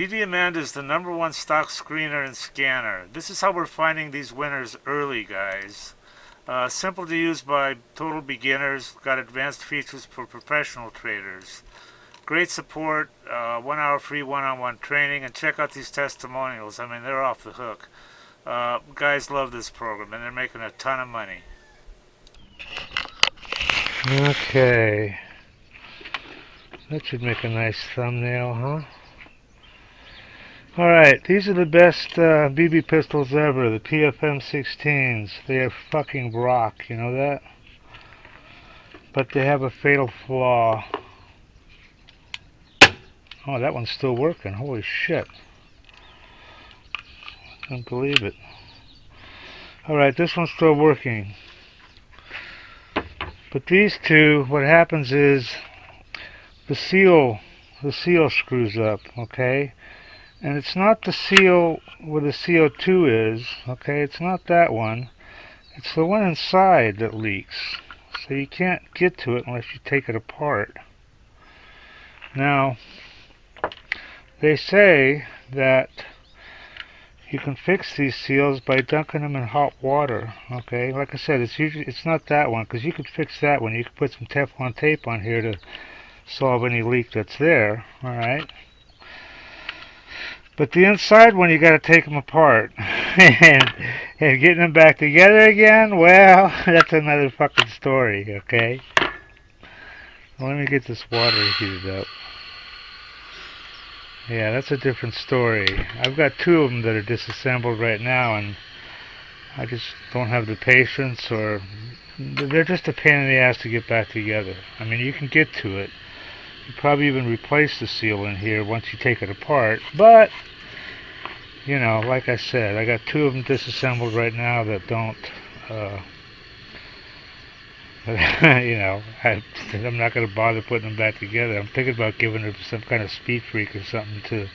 DDAmanda is the #1 stock screener and scanner. This is how we're finding these winners early, guys. Simple to use by total beginners. Got advanced features for professional traders. Great support, 1 hour free one-on-one training, and check out these testimonials. I mean, they're off the hook. Guys love this program, and they're making a ton of money. Okay, that should make a nice thumbnail, huh? Alright, these are the best BB pistols ever, the PFM-16s. They are fucking rock, you know that? But they have a fatal flaw. Oh, that one's still working. Holy shit. Can't believe it. Alright, this one's still working. But these two, what happens is the seal screws up, okay? And it's not the seal where the CO2 is, okay? It's not that one. It's the one inside that leaks. So you can't get to it unless you take it apart. Now, they say that you can fix these seals by dunking them in hot water, okay? Like I said, it's not that one, because you could fix that one. You could put some Teflon tape on here to solve any leak that's there, alright? But the inside one, you got to take them apart. and getting them back together again, well, that's another fucking story, okay? Well, let me get this water heated up. Yeah, that's a different story. I've got two of them that are disassembled right now, and I just don't have the patience, or they're just a pain in the ass to get back together. I mean, you can get to it. You probably even replace the seal in here once you take it apart, but you know, like I said, I got two of them disassembled right now that don't, you know, I'm not going to bother putting them back together. I'm thinking about giving them some kind of speed freak or something to,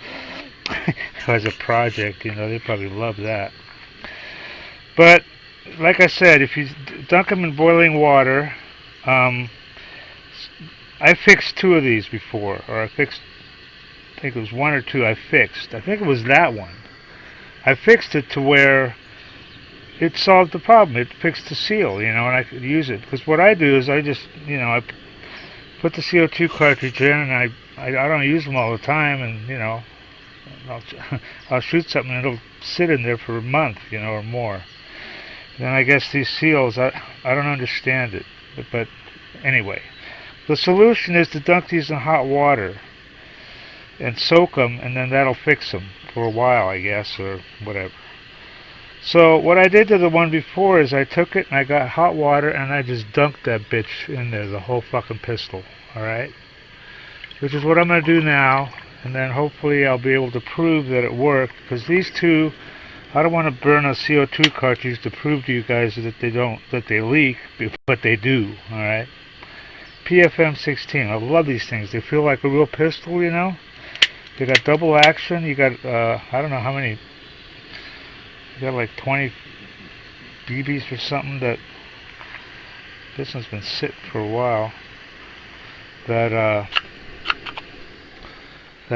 as a project, you know, they probably love that. But, like I said, if you dunk them in boiling water, I fixed two of these before, or I think it was one or two I fixed. I think it was that one. I fixed it to where it solved the problem. It fixed the seal, you know, and I could use it. Because what I do is I just, you know, I put the CO2 cartridge in, and I don't use them all the time, and, you know, I'll, I'll shoot something and it'll sit in there for a month, you know, or more. Then I guess these seals, I don't understand it. But anyway, the solution is to dunk these in hot water and soak them, and then that'll fix them for a while, I guess, or whatever. So what I did to the one before is I took it and I got hot water and I just dunked that bitch in there, the whole fucking pistol, alright? Which is what I'm going to do now, and then hopefully I'll be able to prove that it worked, because these two, I don't want to burn a CO2 cartridge to prove to you guys that they leak, but they do, alright? PFM-16, I love these things. They feel like a real pistol, you know? They got double action, you got, I don't know how many, you got like 20 BBs or something. That this one's been sitting for a while, that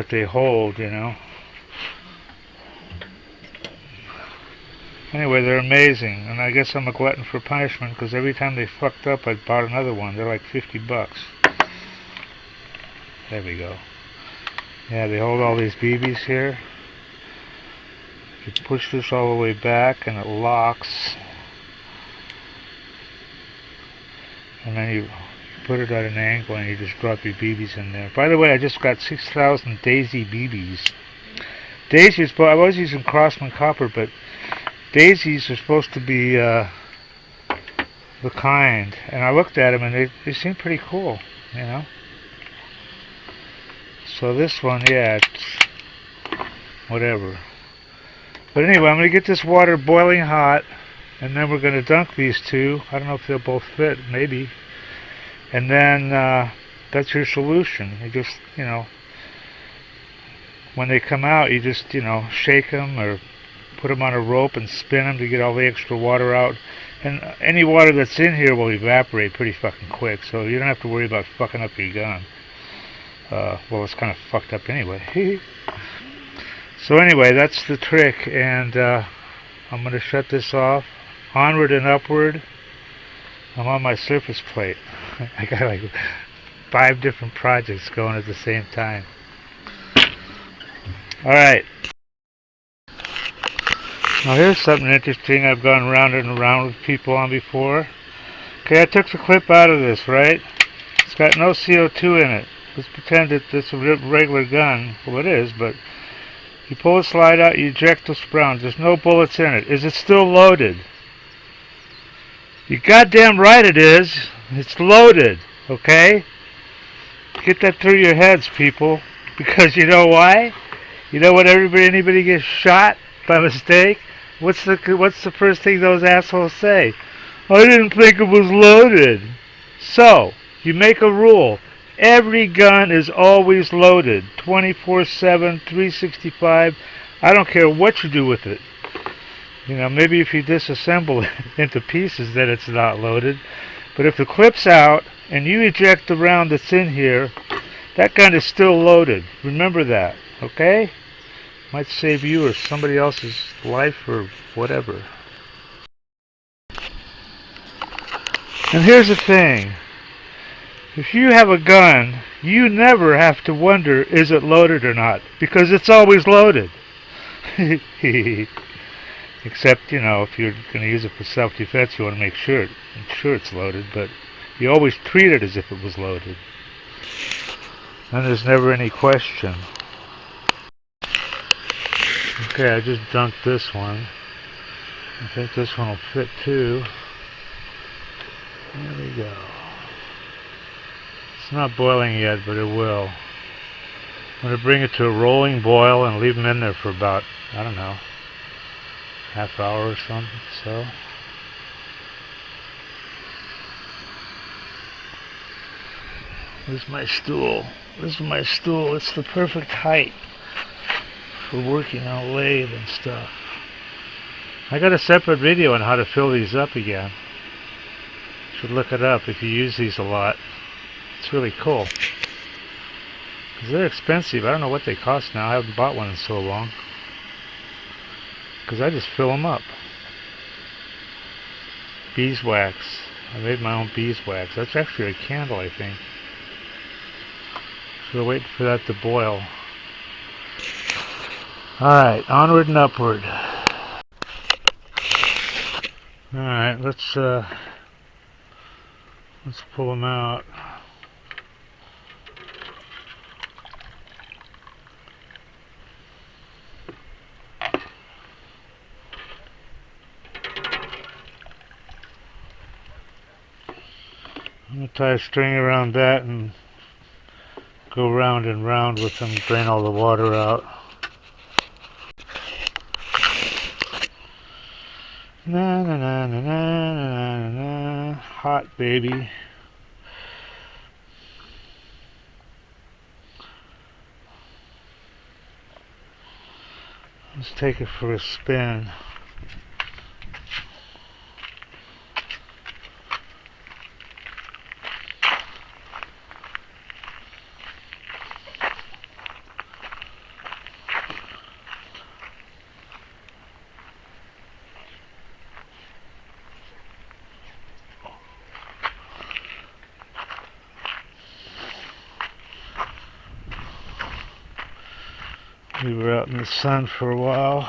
they hold, you know. Anyway, they're amazing, and I guess I'm a glutton for punishment, because every time they fucked up I bought another one. They're like $50. There we go. Yeah, they hold all these BBs here. You push this all the way back and it locks, and then you put it at an angle and you just drop your BBs in there. By the way, I just got 6,000 Daisy BBs. Daisies, but I was using Crossman copper, but Daisies are supposed to be the kind, and I looked at them and they seem pretty cool, you know. So this one, yeah, it's whatever. But anyway, I'm going to get this water boiling hot, and then we're going to dunk these two. I don't know if they'll both fit, maybe. And then that's your solution. You just, you know, when they come out, you just, you know, shake them or put them on a rope and spin them to get all the extra water out. And any water that's in here will evaporate pretty fucking quick, so you don't have to worry about fucking up your gun. Well, it's kind of fucked up anyway. So anyway, that's the trick, and I'm going to shut this off. Onward and upward. I'm on my surface plate. I got like 5 different projects going at the same time. Alright. Now here's something interesting I've gone round and around with people on before. Okay, I took the clip out of this, right? It's got no CO2 in it. Let's pretend that it's a regular gun. Well, it is, but you pull the slide out, you eject those rounds. There's no bullets in it. Is it still loaded? You goddamn right it is. It's loaded, okay? Get that through your heads, people. Because you know why? You know when anybody gets shot by mistake? What's the first thing those assholes say? I didn't think it was loaded. So, you make a rule. Every gun is always loaded. 24/7, 365. I don't care what you do with it. You know, maybe if you disassemble it into pieces, then it's not loaded. But if the clip's out and you eject the round that's in here, that gun is still loaded. Remember that, okay? Might save you or somebody else's life or whatever. And here's the thing. If you have a gun, you never have to wonder, is it loaded or not? Because it's always loaded. Except, you know, if you're going to use it for self-defense, you want to make sure it's loaded, but you always treat it as if it was loaded. And there's never any question. Okay, I just dunked this one. I think this one will fit too. There we go. It's not boiling yet, but it will. I'm going to bring it to a rolling boil and leave them in there for about, I don't know, half hour or something. So this is my stool. It's the perfect height for working on lathe and stuff. I got a separate video on how to fill these up again. Should look it up if you use these a lot. It's really cool. Because they're expensive. I don't know what they cost now. I haven't bought one in so long. Because I just fill them up. Beeswax. I made my own beeswax. That's actually a candle, I think. So wait for that to boil. Alright, onward and upward. Alright, let's pull them out. I'm going to tie a string around that and go round and round with them, drain all the water out. Na na na na na na na na. Hot baby. Let's take it for a spin. We were out in the sun for a while.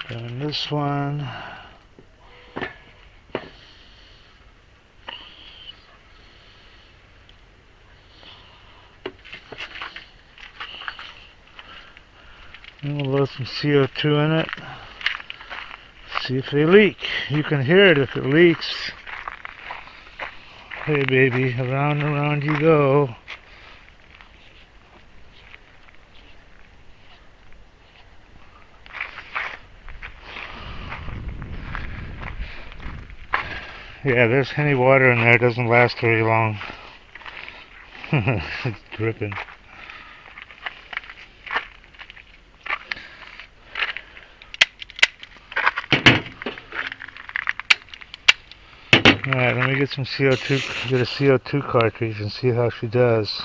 And this one. And we'll load some CO2 in it. See if they leak. You can hear it if it leaks. Hey baby, around and around you go. Yeah, there's any water in there. It doesn't last very long. It's dripping. Alright, let me me get some CO2, get a CO2 cartridge and see how she does.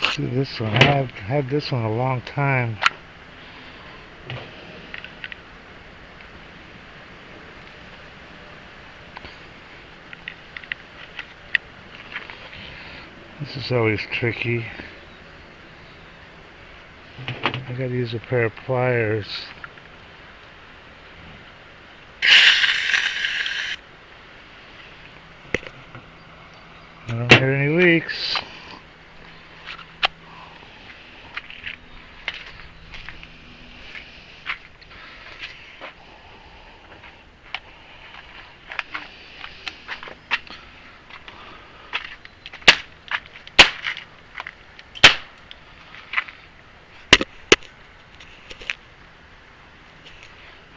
Let's do this one. I've had this one a long time. This is always tricky. I gotta use a pair of pliers. I don't hear any leaks.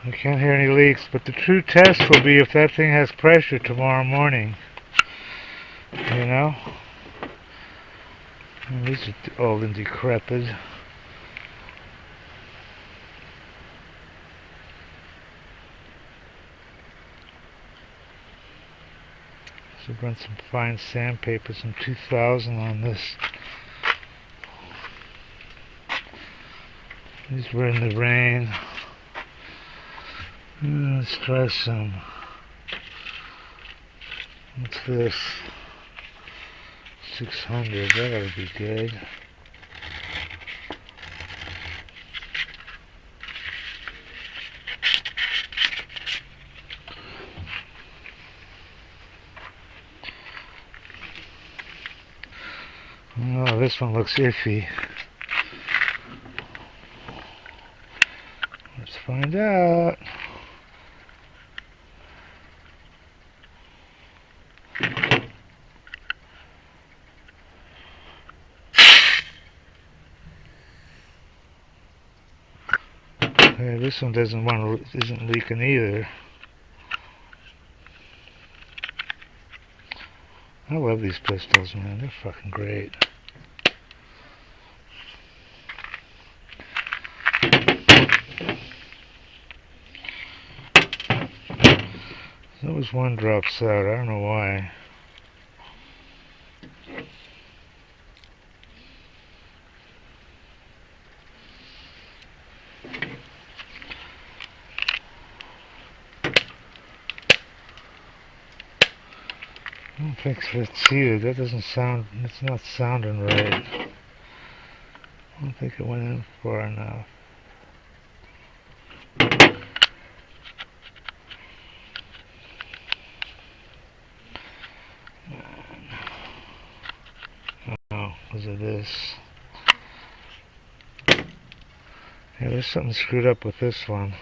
I can't hear any leaks, but the true test will be if that thing has pressure tomorrow morning. You know? And these are old and decrepit. So run some fine sandpaper, some 2000 on this. These were in the rain. Let's try some. What's this? 600, that ought to be good. Oh, this one looks iffy. Let's find out. Okay, this one isn't leaking either. I love these pistols, man. They're fucking great. Always one drops out. I don't know why. I don't think it's heated. That doesn't sound. It's not sounding right. I don't think it went in far enough. Oh, because of this. Yeah, there's something screwed up with this one.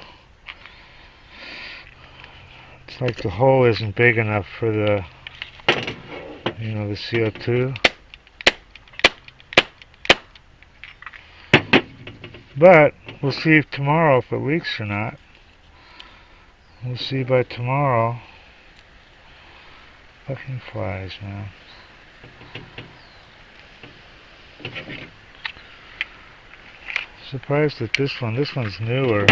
It's like the hole isn't big enough for the, you know, the CO2. But we'll see tomorrow if it leaks or not. We'll see by tomorrow. Fucking flies, man. Surprised at this one's newer.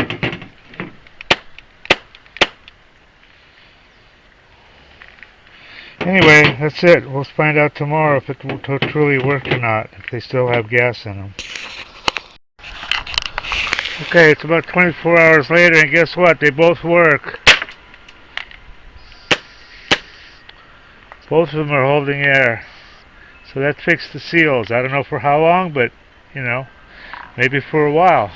Anyway, that's it. We'll find out tomorrow if it will truly work or not, if they still have gas in them. Okay, it's about 24 hours later, and guess what? They both work. Both of them are holding air. So that fixed the seals. I don't know for how long, but, you know, maybe for a while.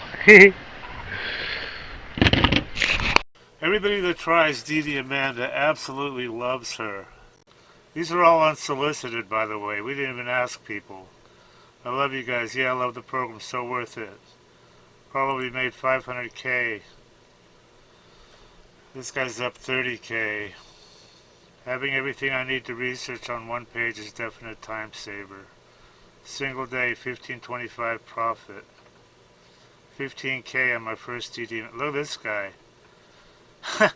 Everybody that tries DDAmanda absolutely loves her. These are all unsolicited, by the way. We didn't even ask people. I love you guys. Yeah, I love the program. So worth it. Probably made 500K. This guy's up 30K. Having everything I need to research on one page is definite time saver. Single day, 1525 profit. 15K on my first DD. Look at this guy. I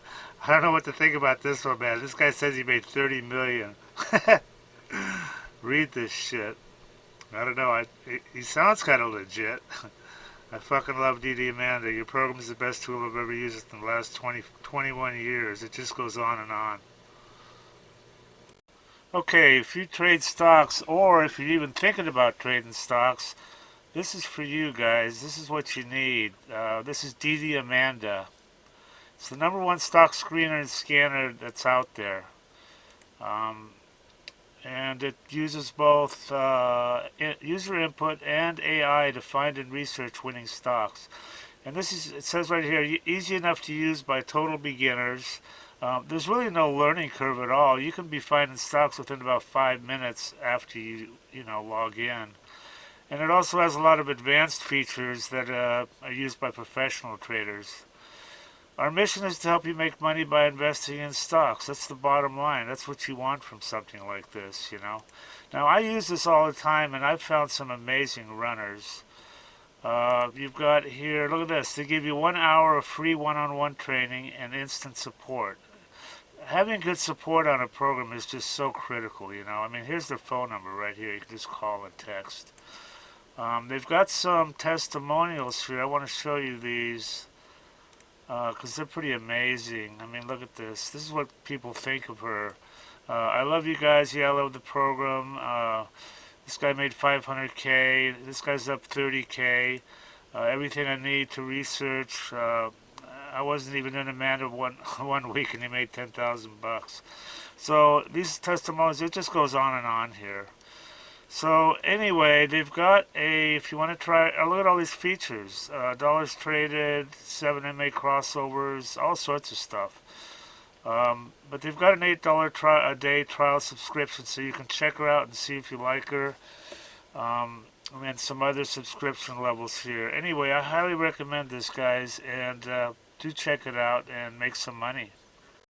don't know what to think about this one, man. This guy says he made 30 million. Read this shit. I don't know. He sounds kind of legit. I fucking love DDAmanda. Your program is the best tool I've ever used in the last 21 years. It just goes on and on. Okay, if you trade stocks, or if you're even thinking about trading stocks, this is for you guys. This is what you need. This is DDAmanda. It's the number one stock screener and scanner that's out there. Um, and it uses both user input and AI to find and research winning stocks. And this is, it says right here, easy enough to use by total beginners. There's really no learning curve at all. You can be finding stocks within about 5 minutes after you log in. And it also has a lot of advanced features that are used by professional traders. Our mission is to help you make money by investing in stocks. That's the bottom line. That's what you want from something like this. Now, I use this all the time, and I've found some amazing runners. You've got here, look at this. They give you 1 hour of free one-on-one training and instant support. Having good support on a program is just so critical. I mean, here's their phone number right here. You can just call and text. They've got some testimonials here. I want to show you these because they're pretty amazing. I mean, look at this. This is what people think of her. I love you guys. Yeah, I love the program. This guy made 500K. This guy's up 30K. Everything I need to research. I wasn't even in Amanda one week, and he made 10,000 bucks. So these testimonials, it just goes on and on here. So anyway, they've got if you want to try, look at all these features. Dollars traded, 7MA crossovers, all sorts of stuff. But they've got an $8 a day trial subscription, so you can check her out and see if you like her. And some other subscription levels here. Anyway, I highly recommend this, guys, and do check it out and make some money.